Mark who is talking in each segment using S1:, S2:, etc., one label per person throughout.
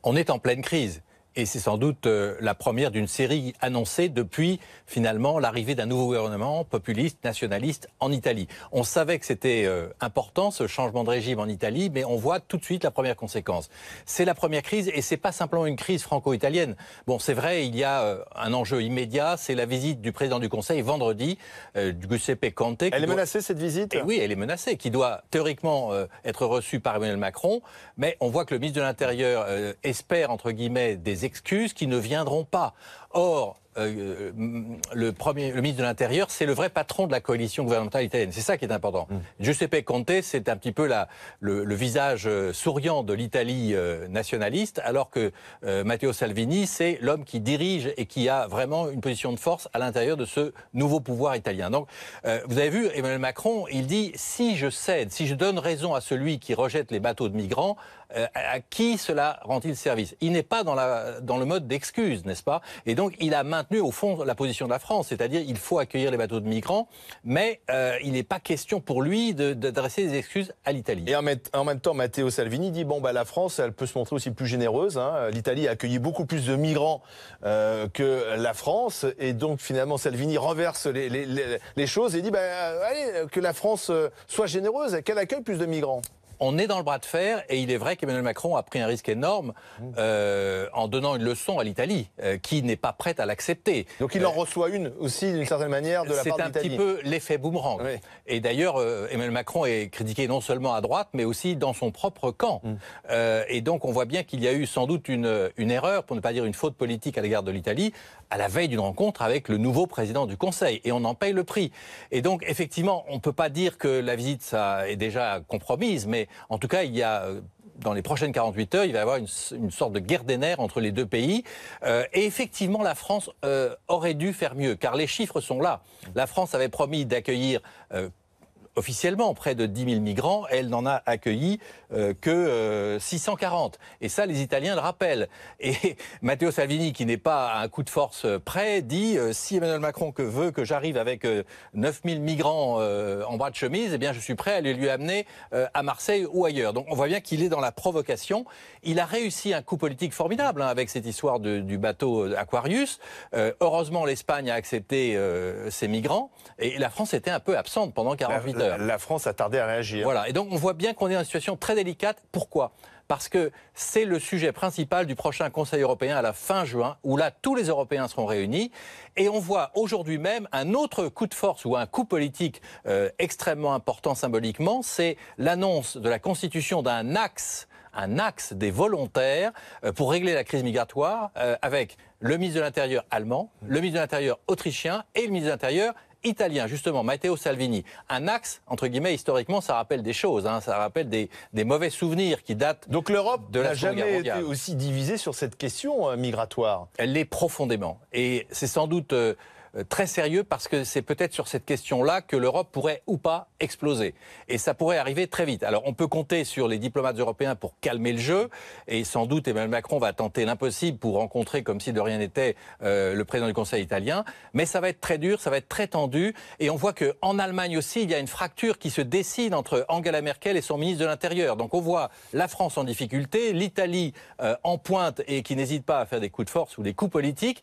S1: On est en pleine crise. Et c'est sans doute la première d'une série annoncée depuis, finalement, l'arrivée d'un nouveau gouvernement populiste, nationaliste en Italie. On savait que c'était important, ce changement de régime en Italie, mais on voit tout de suite la première conséquence. C'est la première crise, et c'est pas simplement une crise franco-italienne. Bon, c'est vrai, il y a un enjeu immédiat, c'est la visite du président du Conseil vendredi, Giuseppe Conte.
S2: Elle est menacée, cette visite ?
S1: Oui, elle est menacée, qui doit théoriquement être reçue par Emmanuel Macron, mais on voit que le ministre de l'Intérieur espère, entre guillemets, des excuses qui ne viendront pas. Or, le ministre de l'Intérieur, c'est le vrai patron de la coalition gouvernementale italienne. C'est ça qui est important. Giuseppe Conte, c'est un petit peu le visage souriant de l'Italie nationaliste, alors que Matteo Salvini, c'est l'homme qui dirige et qui a vraiment une position de force à l'intérieur de ce nouveau pouvoir italien. Donc, vous avez vu, Emmanuel Macron, il dit, si je cède, si je donne raison à celui qui rejette les bateaux de migrants, à qui cela rend-il service? Il n'est pas dans le mode d'excuse, n'est-ce pas? Et donc, il a maintenu, au fond, la position de la France, c'est-à-dire il faut accueillir les bateaux de migrants, mais il n'est pas question pour lui d'adresser des excuses à l'Italie.
S2: Et en même temps, Matteo Salvini dit, bon, bah, la France, elle peut se montrer aussi plus généreuse. Hein. L'Italie a accueilli beaucoup plus de migrants que la France, et donc, finalement, Salvini renverse les choses et dit, bah, allez, que la France soit généreuse, qu'elle accueille plus de migrants.
S1: On est dans le bras de fer, et il est vrai qu'Emmanuel Macron a pris un risque énorme en donnant une leçon à l'Italie, qui n'est pas prête à l'accepter.
S2: Donc il en reçoit une aussi, d'une certaine manière, de la part de l'Italie.
S1: C'est un petit peu l'effet boomerang. Oui. Et d'ailleurs, Emmanuel Macron est critiqué non seulement à droite, mais aussi dans son propre camp. Et donc on voit bien qu'il y a eu sans doute une erreur, pour ne pas dire une faute politique à l'égard de l'Italie, à la veille d'une rencontre avec le nouveau président du Conseil. Et on en paye le prix. Et donc, effectivement, on ne peut pas dire que la visite ça est déjà compromise, mais en tout cas, il y a, dans les prochaines 48 heures, il va y avoir une sorte de guerre des nerfs entre les deux pays. Et effectivement, la France aurait dû faire mieux, car les chiffres sont là. La France avait promis d'accueillir officiellement près de 10 000 migrants, elle n'en a accueilli que 640. Et ça, les Italiens le rappellent. Et Matteo Salvini, qui n'est pas à un coup de force près, dit si Emmanuel Macron veut que j'arrive avec 9 000 migrants en bras de chemise, eh bien je suis prêt à les lui amener à Marseille ou ailleurs. Donc on voit bien qu'il est dans la provocation. Il a réussi un coup politique formidable avec cette histoire du bateau Aquarius. Heureusement, l'Espagne a accepté ces migrants et la France était un peu absente pendant 48 heures.
S2: La France a tardé à réagir.
S1: Voilà, et donc on voit bien qu'on est dans une situation très délicate. Pourquoi ? Parce que c'est le sujet principal du prochain Conseil européen à la fin juin, où là, tous les Européens seront réunis. Et on voit aujourd'hui même un autre coup de force ou un coup politique extrêmement important symboliquement, c'est l'annonce de la constitution d'un axe des volontaires pour régler la crise migratoire avec le ministre de l'Intérieur allemand, le ministre de l'Intérieur autrichien et le ministre de l'Intérieur italien, justement, Matteo Salvini. Un axe, entre guillemets, historiquement, ça rappelle des choses, hein, ça rappelle des mauvais souvenirs qui datent
S2: Donc l'Europe
S1: de la
S2: n'a
S1: Seconde Guerre
S2: jamais
S1: mondiale.
S2: été aussi divisée sur cette question migratoire.
S1: Elle l'est profondément. Et c'est sans doute très sérieux parce que c'est peut-être sur cette question-là que l'Europe pourrait ou pas exploser. Et ça pourrait arriver très vite. Alors on peut compter sur les diplomates européens pour calmer le jeu et sans doute Emmanuel Macron va tenter l'impossible pour rencontrer comme si de rien n'était le président du Conseil italien. Mais ça va être très dur, ça va être très tendu et on voit qu'en Allemagne aussi il y a une fracture qui se dessine entre Angela Merkel et son ministre de l'Intérieur. Donc on voit la France en difficulté, l'Italie en pointe et qui n'hésite pas à faire des coups de force ou des coups politiques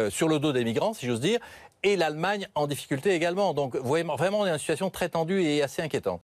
S1: sur le dos des migrants si j'ose dire. Et l'Allemagne en difficulté également. Donc, vous voyez, vraiment, on est dans une situation très tendue et assez inquiétante.